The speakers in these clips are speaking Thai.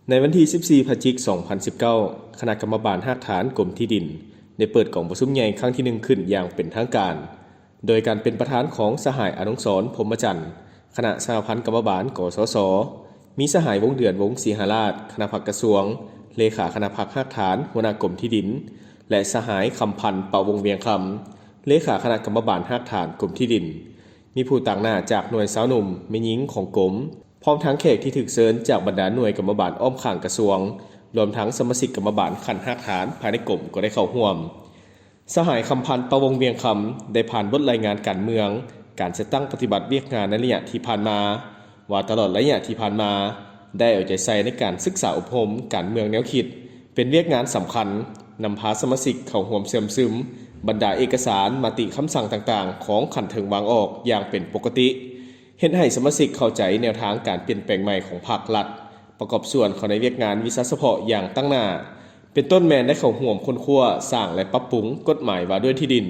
ในวันที่ 14 พฤศจิกายน 2019 คณะกรรมการหากฐานกรมที่ดินได้เปิดกล่องประชุมใหญ่ครั้งที่1ขึ้นอย่างเป็นทางการ โดยการเป็นประธานของสหายอนุสรณ์พรหมจันทร์คณะสหพันธ์กรรมการกสศมีสหายวงเดือนวงศรีหราชคณะพักกระทรวงเลขาคณะพักหากฐานหัวหน้ากรมที่ดินและสหายคำพันธ์เป่าวงเวียงคำเลขาคณะกรรมการหากฐานกรมที่ดินมีผู้ต่างหน้าจากหน่วยสาวหนุ่มแม่หญิงของกรมพร้อมทั้งแขกที่ถูกเชิญจากบรรดาหน่วยกรรมการอ้อมข้างกระทรวงรวมทั้งสมาชิกกรรมการขันหากฐานภายในกรมก็ได้เข้าร่วมสหายคำพันธ์เป่าวงเวียงคำได้ผ่านบทรายงานการเมืองการจะตั้งปฏิบัติเวียกงานในระยะที่ผ่านมาว่าตลอดระยะที่ผ่านมาได้เอาใจใส่ในการศึกษาอบรมการเมืองแนวคิดเป็นเวียกงานสำคัญนำพาสมาชิกเข้าร่วมเสื่อมซึมบรรดาเอกสารมติคำสั่งต่างๆของขันเทิงวางออกอย่างเป็นปกติเห็นให้สมาชิกเข้าใจแนวทางการเปลี่ยนแปลงใหม่ของภาครัฐประกอบส่วนเข้าในเวียกงานวิชาเฉพาะอย่างตั้งหน้าเป็นต้นแมนได้เข้าร่วมค้นคว้าสร้างและปรับปรุงกฎหมายว่าด้วยที่ดิน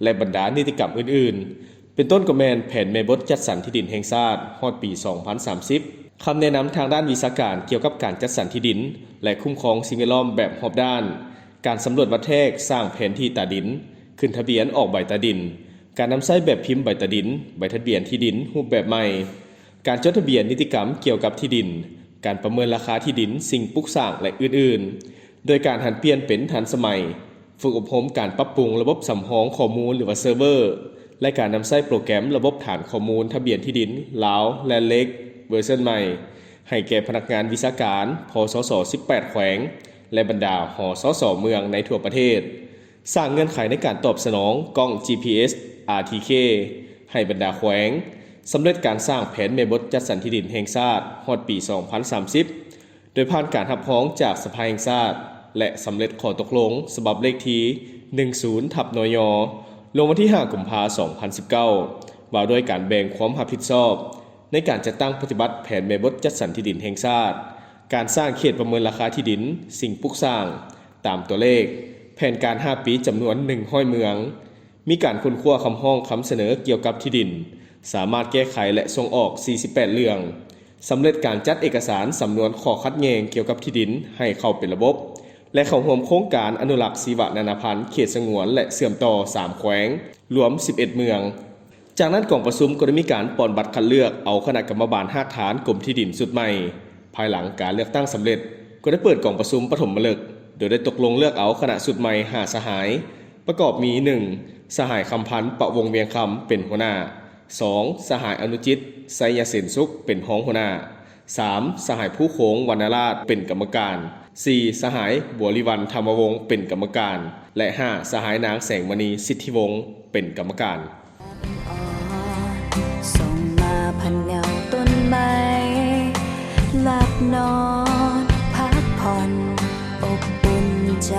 และบรรดานิติกรรมอื่นๆเป็นต้นก็แมนแผนแม่บทจัดสรรที่ดินแห่งชาติฮอดปี 2030 คำแนะนำทางด้านวิชาการเกี่ยวกับการจัดสรรที่ดินและคุ้มครองสิ่งแวดล้อมแบบรอบด้านการสำรวจวัดแทกสร้างแผนที่ตาดินขึ้นทะเบียนออกใบตาดินการนำใช้แบบพิมพ์ใบตาดินใบทะเบียนที่ดินรูปแบบใหม่การจดทะเบียนนิติกรรมเกี่ยวกับที่ดินการประเมินราคาที่ดินสิ่งปลูกสร้างและอื่นๆโดยการหันเปลี่ยนเป็นทันสมัยฝึกอบรมการปรับปรุงระบบสำรองข้อมูลหรือว่าเซิร์ฟเวอร์และการนำใช้โปรแกรมระบบฐานข้อมูลทะเบียนที่ดินลาวและเล็กเวอร์ชันใหม่ให้แก่พนักงานวิชาการพสส 18 แขวงและบรรดาหสสเมืองในทั่วประเทศสร้างเงื่อนไขในการตอบสนองกล้อง GPS RTK ให้บรรดาแขวงสำเร็จการสร้างแผนแม่บทจัดสรรที่ดินแห่งชาติฮอดปี 2030 โดยผ่านการรับร้องจากสภาแห่งชาติและสำเร็จข้อตกลงฉบับเลขที่ 10/นย.ลงวันที่ 5 กุมภาพันธ์ 2019 ว่าด้วยการแบ่งความรับผิดชอบในการจัดตั้งปฏิบัติแผนแม่บทจัดสรรที่ดินแห่งชาติการสร้างเขตประเมินราคาที่ดินสิ่งปลูกสร้างตามตัวเลขแผนการ 5 ปีจำนวน100เมืองมีการค้นคว้าคำห้องคำเสนอเกี่ยวกับที่ดินสามารถแก้ไขและส่งออก48เรื่องสำเร็จการจัดเอกสารสำนวนข้อคัดแย้งเกี่ยวกับที่ดินให้เข้าเป็นระบบและเข้าร่วมโครงการอนุรักษ์ชีวนานาพันธุ์เขตสงวนและเสื่อมต่อ3แขวงรวม11เมืองจากนั้นกองประชุมก็ได้มีการปอนบัตรคัดเลือกเอาคณะกรรมการหากฐานกรมที่ดินสุดใหม่ภายหลังการเลือกตั้งสำเร็จก็ได้เปิดกองประชุมปฐมฤกษ์โดยได้ตกลงเลือกเอาคณะสุดใหม่5สหายประกอบมี 1. สหายคำพันธ์ประวงเวียงคำเป็นหัวหน้า 2. สหายอนุจิตไสยเสนสุขเป็นรองหัวหน้า 3. สหายผู้โขงวรรณราชเป็นกรรมการ 4. สหายบัวลิวันธรรมวงศ์เป็นกรรมการและ 5. สหายนางแสงมณีสิทธิวงศ์เป็นกรรมการส่งมาพันเงาต้นไม้หลับนอนพักผ่อนอบอุ่นใจ